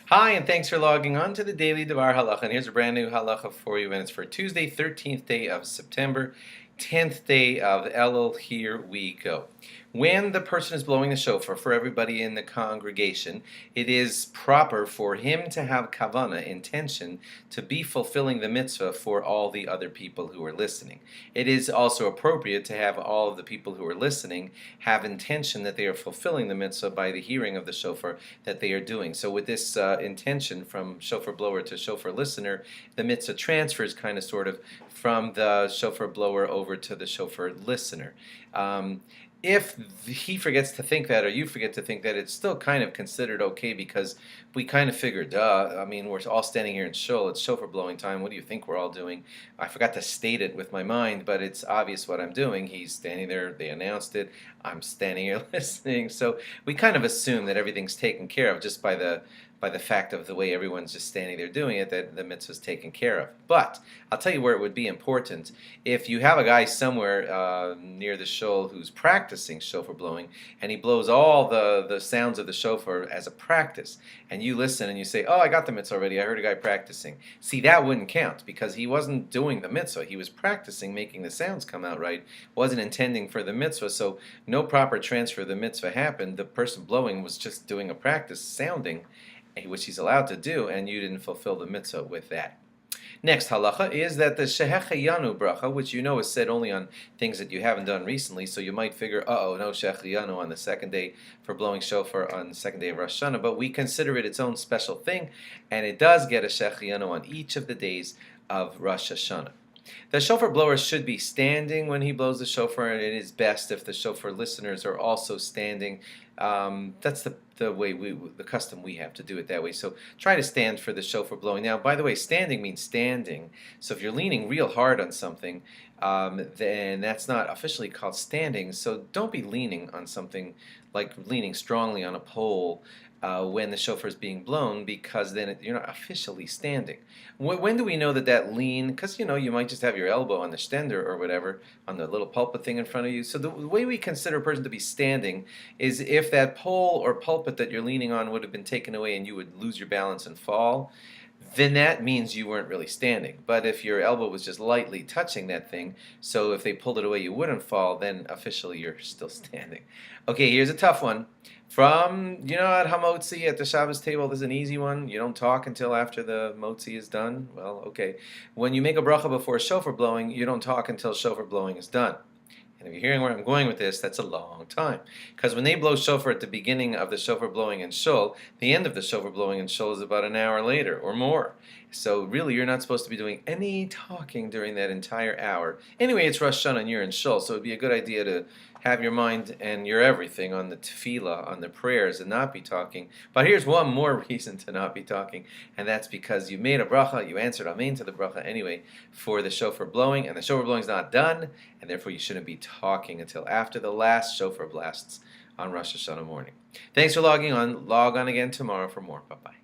Hi, and thanks for logging on to the Daily DVAR Halacha. And here's a brand new halacha for you, and it's for Tuesday, 13th day of September, 10th day of Elul. Here we go. When the person is blowing the shofar for everybody in the congregation, it is proper for him to have kavana, intention, to be fulfilling the mitzvah for all the other people who are listening. It is also appropriate to have all of the people who are listening have intention that they are fulfilling the mitzvah by the hearing of the shofar that they are doing. So with this intention from shofar blower to shofar listener, the mitzvah transfers kind of sort of from the shofar blower over to the shofar listener. If he forgets to think that, or you forget to think that, it's still kind of considered okay because we kind of figured, duh, I mean, we're all standing here in shul, it's shofar blowing time, what do you think we're all doing? I forgot to state it with my mind, but it's obvious what I'm doing. He's standing there, they announced it, I'm standing here listening, so we kind of assume that everything's taken care of just by the fact of the way everyone's just standing there doing it, that the mitzvah is taken care of. But I'll tell you where it would be important. If you have a guy somewhere near the shul who's practicing shofar blowing, and he blows all the sounds of the shofar as a practice, and you listen and you say, oh, I got the mitzvah already, I heard a guy practicing. See, that wouldn't count because he wasn't doing the mitzvah. He was practicing making the sounds come out right, wasn't intending for the mitzvah, so no proper transfer of the mitzvah happened. The person blowing was just doing a practice sounding, which he's allowed to do, and you didn't fulfill the mitzvah with that. Next halacha is that the shehecheyanu bracha, which you know is said only on things that you haven't done recently, so you might figure, no shehecheyanu on the second day for blowing shofar on the second day of Rosh Hashana, but we consider it its own special thing, and it does get a shehecheyanu on each of the days of Rosh Hashana. The shofar blower should be standing when he blows the shofar, and it is best if the shofar listeners are also standing. That's the way the custom we have to do it that way. So try to stand for the shofar blowing. Now, by the way, standing means standing. So if you're leaning real hard on something, then that's not officially called standing. So don't be leaning on something like leaning strongly on a pole when the shofar is being blown, because then you're not officially standing. When do we know that lean? Because you might just have your elbow on the stender or whatever on the little pulpit thing in front of you. So the way we consider a person to be standing is if that pole or pulpit that you're leaning on would have been taken away and you would lose your balance and fall, then that means you weren't really standing. But if your elbow was just lightly touching that thing, so if they pulled it away you wouldn't fall, then officially you're still standing. Okay, here's a tough one. From, at Hamotzi, at the Shabbos table, there's an easy one. You don't talk until after the motzi is done. Well, okay. When you make a bracha before shofar blowing, you don't talk until shofar blowing is done. And if you're hearing where I'm going with this, that's a long time. Because when they blow shofar at the beginning of the shofar blowing in shul, the end of the shofar blowing in shul is about an hour later or more. So really, you're not supposed to be doing any talking during that entire hour. Anyway, it's Rosh Hashana and you're in shul, so it'd be a good idea to have your mind and your everything on the tefillah, on the prayers, and not be talking. But here's one more reason to not be talking, and that's because you made a bracha, you answered amen to the bracha anyway for the shofar blowing, and the shofar blowing is not done, and therefore you shouldn't be talking until after the last shofar blasts on Rosh Hashanah morning. Thanks for logging on. Log on again tomorrow for more. Bye-bye.